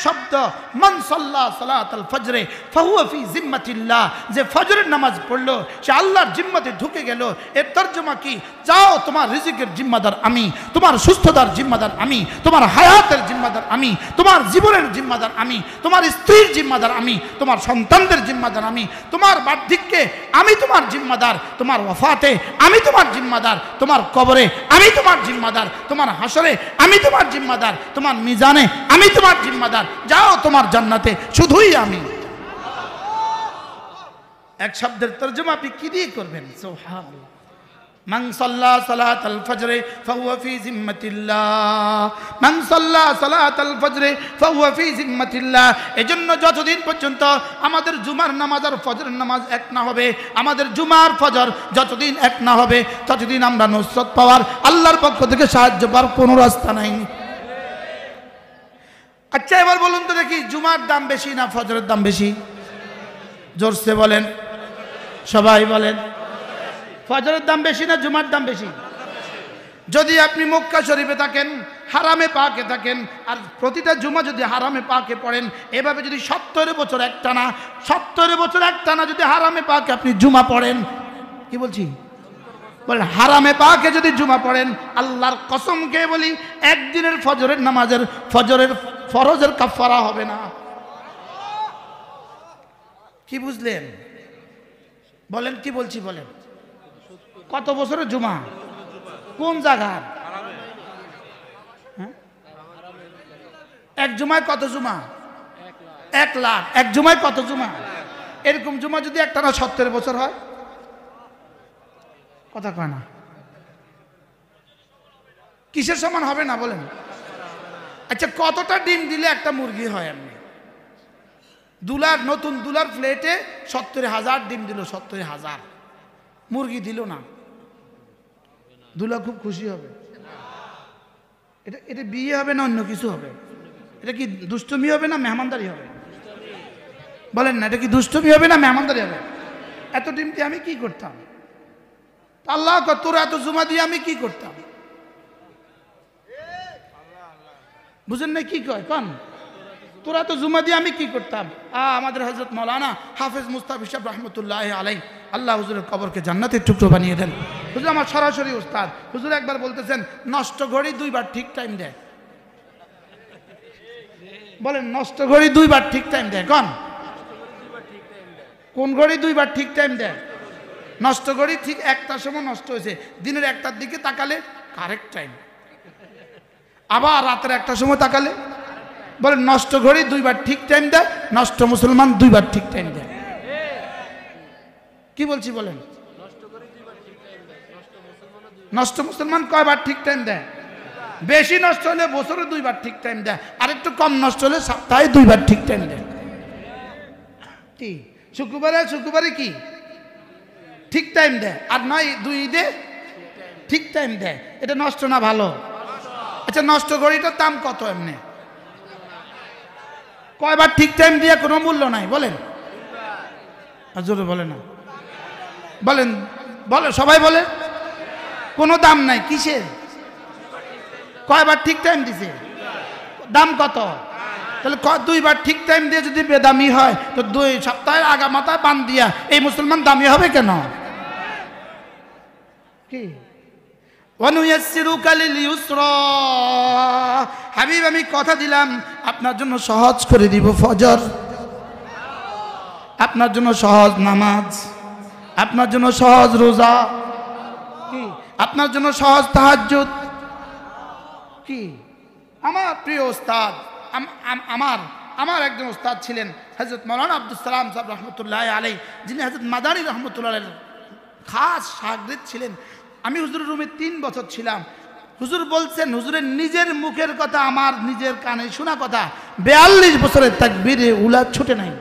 শব্দ, মান সাল্লা সালাতাল ফজরে ফাহুয়া ফি জিম্মাতিল্লাহ, যে ফজরের নামাজ পড়লো সে আল্লাহর জিম্মাতে ঢুকে গেল। এর তর্জমা কি? যাও, তোমার রিজিকের জিম্মাদার আমি, তোমার সুস্থতার জিম্মাদার আমি, তোমার হায়াতের জিম্মাদার আমি, তোমার জীবনের জিম্মাদার আমি, তোমার স্ত্রীর জিম্মাদার আমি, তোমার সন্তানদের জিম্মাদার আমি, তোমার বার্ধক্যে আমি তোমার জিম্মাদার, তোমার ওয়াফাতে আমি তোমার জিম্মাদার, তোমার কবরে আমি তোমার জিম্মাদার, তোমার হাসরে আমি তোমার জিম্মাদার, তোমার মিজানে আমি তোমার জিম্মাদার। যাও, তোমার জান্নাতে শুধুই আমি। এক শব্দের তরজমা আপনি কি দিয়ে করবেন? সুবহানাল্লাহ। মান সাল্লা সালাতাল ফজরে ফাহুয়া ফি জিম্মাতিল্লাহ, মান সাল্লা সালাতাল ফজরে ফাহুয়া ফি জিম্মাতিল্লাহ। এজন্য যতদিন পর্যন্ত আমাদের জুমার নামাজ আর ফজরের নামাজ এক না হবে, আমাদের জুমার ফজর যতদিন এক না হবে, ততদিন আমরা নুসরত পাওয়ার, আল্লাহর পক্ষ থেকে সাহায্য পাওয়ার কোনো রাস্তা নাই। আচ্ছা, এবার বলুন তো দেখি, জুমার দাম বেশি না ফজরের দাম বেশি? জোরসে বলেন, সবাই বলেন। ফজরের দাম বেশি না জুমার দাম বেশি? যদি আপনি মক্কা শরীফে থাকেন, হারামে পাকে থাকেন, আর প্রতিটা জুমা যদি হারামে পাকে পড়েন, এভাবে যদি 70 বছর একটানা, 70 বছর একটানা যদি হারামে পাকে আপনি জুমা পড়েন, কি বলছি বলেন, হারামে পাকে যদি জুমা পড়েন, আল্লাহর কসম খেয়ে বলি, একদিনের ফজরের নামাজের ফরজের কাফারা হবে না। কি বুঝলেন? বলেন, কি বলছি বলেন। কত বছরের জুমা? কোন জায়গার? এক জুমায় কত জুমা? 1 লাখ। এক জুমায় কত জুমা? এরকম জুমা যদি একটানা 70 বছর হয়, কথা কয় না, কিসের সমান হবে না বলেন? আচ্ছা, কতটা ডিম দিলে একটা মুরগি হয়? এমনি নতুন দুলার প্লেটে 70,000 ডিম দিল, 70,000 মুরগি দিল না, দুলা খুব খুশি হবে? এটা বিয়ে হবে না অন্য কিছু হবে? এটা কি দুষ্টমি হবে না মেহমানদারি হবে? বলেন না, এটা কি দুষ্টমি হবে না মেহমানদারি হবে? এত ডিম দিয়ে আমি কি করতাম? আল্লাহ, তোর এত জুমা দিয়ে আমি কি করতাম? বুঝেন না কি কয়? কন, তোরা তো জুমা দিয়ে আমি কি করতাম? আমাদের হযরত মাওলানা হাফেজ মুস্তাফিজ সাহেব রহমতুল্লাহ আলাইহি, আল্লাহ হুজুরের কবরকে জান্নাতের টুকরো বানিয়ে দেন। হুজুর আমার সরাসরি উস্তাদ। হুজুর একবার বলতেছেন, নষ্ট ঘড়ি 2 বার ঠিক টাইম দেয়। বলেন, নষ্ট ঘড়ি 2 বার ঠিক টাইম দেয়? কন, কোন ঘড়ি 2 বার ঠিক টাইম দেয়? নষ্ট ঘড়ি ঠিক 1টার সময় নষ্ট হয়েছে, দিনের 1টার দিকে তাকালে কারেক্ট টাইম, আবার রাতের 1টার সময় তাকালে। বলেন, নষ্ট ঘড়ি 2 বার ঠিক টাইম দেয়, নষ্ট মুসলমান 2 বার ঠিক টাইম দেয়। কি বলছি বলেন? নষ্ট মুসলমান কয় বার ঠিক টাইম দেয়? বেশি নষ্ট হলে বছরে 2 বার ঠিক টাইম দেয়, আর একটু কম নষ্ট হলে সপ্তাহে 2 বার ঠিক টাইম দেয়। কি শুক্রবারে কি ঠিক টাইম দেয়, আর নয় 2 ঈদে ঠিক টাইম দেয়। এটা নষ্ট না ভালো? আচ্ছা, নষ্ট ঘড়িটার দাম কত? এমনি কয়বার ঠিক টাইম দিয়ে কোনো মূল্য নাই? বলেন, জোরে বলে না, বলেন, বলে সবাই বলে, কোনো দাম নাই। কিসের? কয়বার ঠিক টাইম দিছে? দাম কত? তাহলে 2 বার ঠিক টাইম দিয়ে যদি বেদামি হয়, তো 2 সপ্তাহের আগা মাথায় বান দিয়া এই মুসলমান দামি হবে কেন? কি ওয়ানুয়াসসিরুকা লিল ইউসরা, হাবিব আমি কথা দিলাম আপনার জন্য সহজ করে দিব ফজর, আপনার জন্য সহজ নামাজ, আপনার জন্য সহজ রোজা, কি আপনার জন্য সহজ তাহাজ্জুদ। কি আমার প্রিয় উস্তাদ, আমার একজন উস্তাদ ছিলেন হযরত মাওলানা আব্দুল সালাম সাহেব রহমতুল্লাহ আলাইহি, যিনি হযরত মাদানী রহমতুল্লাহ আলাইহির খাস শাগরিদ ছিলেন। আমি হুজুরের রুমে 3 বছর ছিলাম। হুজুর বলছেন, হুজুরের নিজের মুখের কথা, আমার নিজের কানে শোনা কথা, 42 বছরের তাকবীরে উলা ছুটে নাই।